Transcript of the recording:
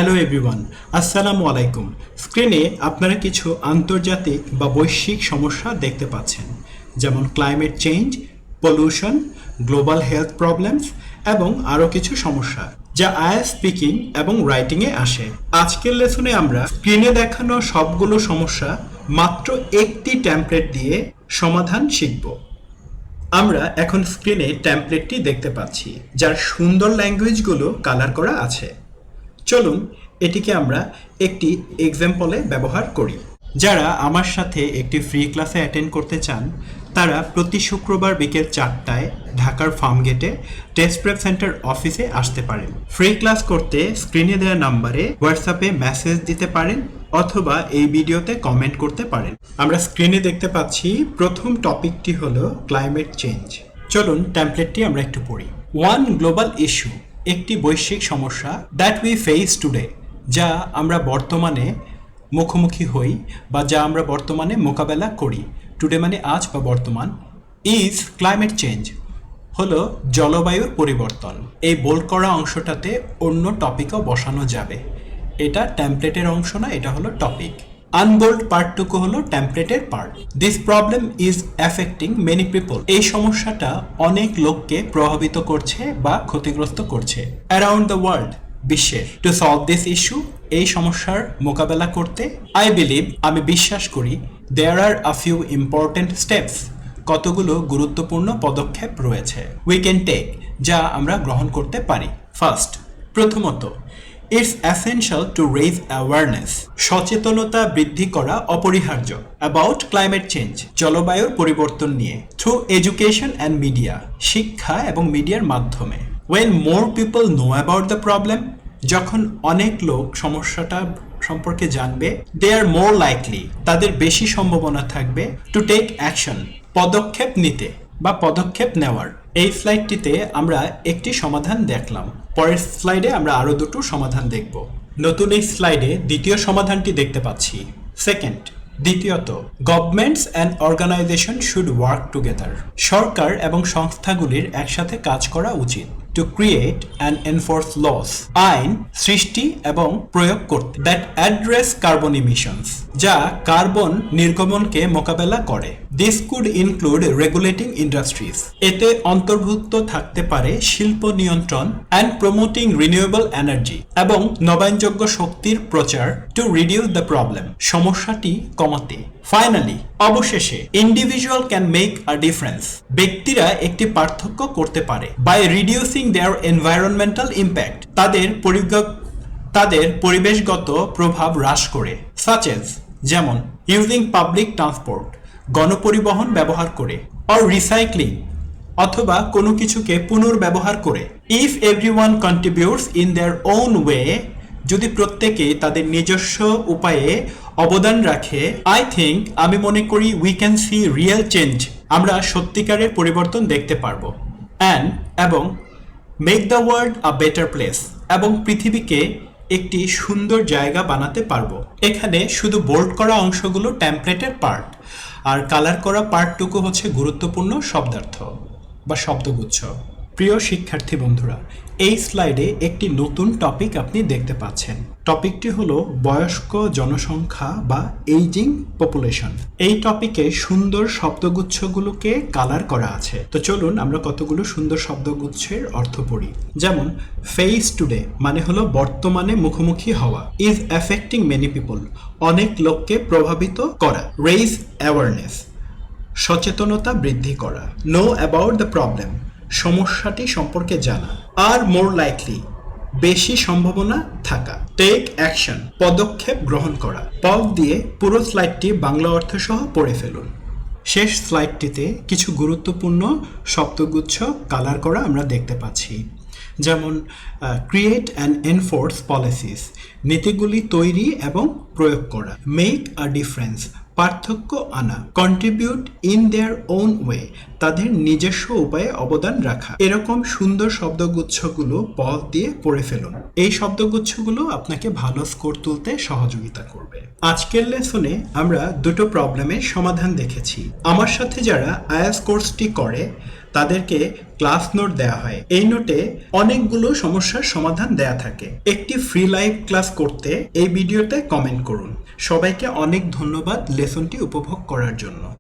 Hello everyone, আসসালামু আলাইকুম। স্ক্রিনে আপনারা কিছু আন্তর্জাতিক বা বৈশ্বিক সমস্যা দেখতে পাচ্ছেন, যেমন climate change, pollution, global health problems এবং আরও কিছু সমস্যা যা আইএলটিএস স্পিকিং এবং রাইটিংয়ে আসে। আজকের লেসনে আমরা স্ক্রিনে দেখানো সবগুলো সমস্যা মাত্র একটি টেমপ্লেট দিয়ে সমাধান শিখব। আমরা এখন স্ক্রিনে টেমপ্লেটটি দেখতে পাচ্ছি, যার সুন্দর ল্যাঙ্গুয়েজগুলো কালার করা আছে। চলুন এটিকে আমরা একটি এক্সাম্পলে ব্যবহার করি। যারা আমার সাথে একটি ফ্রি ক্লাসে অ্যাটেন্ড করতে চান, তারা প্রতি শুক্রবার বিকেল 4টায় ঢাকার ফার্মগেটে টেস্ট প্রেপ সেন্টার অফিসে আসতে পারেন। ফ্রি ক্লাস করতে স্ক্রিনে দেওয়া নাম্বারে হোয়াটসঅ্যাপে মেসেজ দিতে পারেন অথবা এই ভিডিওতে কমেন্ট করতে পারেন। আমরা স্ক্রিনে দেখতে পাচ্ছি প্রথম টপিকটি হলো ক্লাইমেট চেঞ্জ। চলুন টেমপ্লেটটি আমরা একটু পড়ি। ওয়ান গ্লোবাল ইস্যু, একটি বৈশ্বিক সমস্যা, দ্যাট উই ফেস টুডে, যা আমরা বর্তমানে মুখোমুখি হই বা যা আমরা বর্তমানে মোকাবেলা করি। টুডে মানে আজ বা বর্তমান। ইজ ক্লাইমেট চেঞ্জ হলো জলবায়ুর পরিবর্তন। এই বোল্ড করা অংশটাতে অন্য টপিকও বসানো যাবে। এটা টেমপ্লেটের অংশ না, এটা হলো টপিক। আনবোল্ড পার্টটুকু হলো টেমপ্লেটের part. This problem is affecting many people, এই সমস্যাটা অনেক লোককে প্রভাবিত করছে বা ক্ষতিগ্রস্ত করছে অ্যারাউন্ড দ্য ওয়ার্ল্ড, বিশ্বের। টু সলভ দিস ইস্যু, এই সমস্যার মোকাবেলা করতে, আই বিলিভ, আমি বিশ্বাস করি, there are a few important steps, কতগুলো গুরুত্বপূর্ণ পদক্ষেপ রয়েছে, উই ক্যান টেক, যা আমরা গ্রহণ করতে পারি। ফার্স্ট, প্রথমত, it's essential two raise awareness, সচেতনতা বৃদ্ধি করা অপরিহার্য অ্যাবাউট ক্লাইমেট চেঞ্জ, জলবায়ুর পরিবর্তন নিয়ে, থ্রু এডুকেশন অ্যান্ড মিডিয়া, শিক্ষা এবং মিডিয়ার মাধ্যমে। When more people know about the problem, যখন অনেক লোক সমস্যাটা সম্পর্কে জানবে, দে আর মোর লাইকলি, তাদের বেশি সম্ভাবনা থাকবে, টু টেক অ্যাকশন, পদক্ষেপ নিতে বা পদক্ষেপ নেওয়ার। এই স্লাইডটিতে আমরা একটি সমাধান দেখলাম, পরের স্লাইডে আমরা আরো দুটো সমাধান দেখব। নতুন এই স্লাইডে দ্বিতীয় সমাধানটি দেখতে পাচ্ছি। সেকেন্ড, দ্বিতীয়ত, governments and organization should work together, সরকার এবং সংস্থাগুলির একসাথে কাজ করা উচিত। To create and enforce laws, আইন সৃষ্টি এবং প্রয়োগ করতে, দ্যাট অ্যাড্রেস কার্বন ইমিশনস, যা কার্বন নির্গমনকে মোকাবেলা করে। This could include regulating industries, এতে অন্তর্ভুক্ত থাকতে পারে শিল্প নিয়ন্ত্রণ, অ্যান্ড প্রমোটিং রিনিউয়েবল এনার্জি, এবং নবায়নযোগ্য শক্তির প্রচার। টু রিডিউস দ্য প্রবলেম, সমস্যাটি কমাতে। ফাইনালি, অবশেষে, individual can make a difference, ব্যক্তিরা একটি পার্থক্য করতে পারে। By reducing their environmental impact, তাদের পরিবেশগত প্রভাব হ্রাস করে। সাচ এজ, যেমন ইউজিং পাবলিক ট্রান্সপোর্ট, গণপরিবহন ব্যবহার করে, অর রিসাইক্লিং, অথবা কোনো কিছুকে পুনর্ব্যবহার করে। If everyone contributes in their own way, যদি প্রত্যেকে তাদের নিজস্ব উপায়ে অবদান রাখে, আই থিঙ্ক, আমি মনে করি, we can see real change, আমরা সত্যিকারের পরিবর্তন দেখতে পারবো। এবং make the world a better place, এবং পৃথিবীকে একটি সুন্দর জায়গা বানাতে পারবো। এখানে শুধু বোল্ড করা অংশগুলো টেমপ্লেটের পার্ট, আর কালার করা পার্টটুকু হচ্ছে গুরুত্বপূর্ণ শব্দার্থ বা শব্দগুচ্ছ। প্রিয় শিক্ষার্থী বন্ধুরা, এই স্লাইডে একটি নতুন টপিক আপনি দেখতে পাচ্ছেন। টপিকটি হলো বয়স্ক জনসংখ্যা বা এইজিং পপুলেশন। এই টপিকে সুন্দর শব্দগুচ্ছগুলোকে কালার করা আছে। তো চলুন আমরা কতগুলো সুন্দর শব্দগুচ্ছের অর্থ পড়ি। যেমন ফেস টুডে মানে হলো বর্তমানে মুখোমুখি হওয়া। ইজ অ্যাফেক্টিং মেনি পিপল, অনেক লোককে প্রভাবিত করা। রেইজ অ্যাওয়ারনেস, সচেতনতা বৃদ্ধি করা। নো অ্যাবাউট দ্য প্রবলেম, সমস্যাটি সম্পর্কে জানা। আর মোর লাইকলি, বেশি সম্ভাবনা থাকা। টেক অ্যাকশন, পদক্ষেপ গ্রহণ করা। পজ দিয়ে পুরো স্লাইডটি বাংলা অর্থ সহ পড়ে ফেলুন। শেষ স্লাইডটিতে কিছু গুরুত্বপূর্ণ শব্দগুচ্ছ কালার করা আমরা দেখতে পাচ্ছি। যেমন ক্রিয়েট অ্যান্ড এনফোর্স পলিসিস, নীতিগুলি তৈরি এবং প্রয়োগ করা। মেক আ ডিফারেন্স, পার্থক্য আনা। Contribute in their own way, তাদের নিজস্ব উপায়ে অবদান রাখা। এরকম সুন্দর শব্দগুচ্ছগুলো পজ দিয়ে পড়ে ফেলুন। এই শব্দগুচ্ছগুলো আপনাকে ভালো স্কোর তুলতে সহযোগিতা করবে। আজকের লেসনে আমরা দুটো প্রবলেমের সমাধান দেখেছি। আমার সাথে যারা আইএলটিএস কোর্সটি করে তাদেরকে ক্লাস নোট দেওয়া হয়। এই নোটে অনেকগুলো সমস্যার সমাধান দেয়া থাকে। একটি ফ্রি লাইভ ক্লাস করতে এই ভিডিওতে কমেন্ট করুন। সবাইকে অনেক ধন্যবাদ লেসনটি উপভোগ করার জন্য।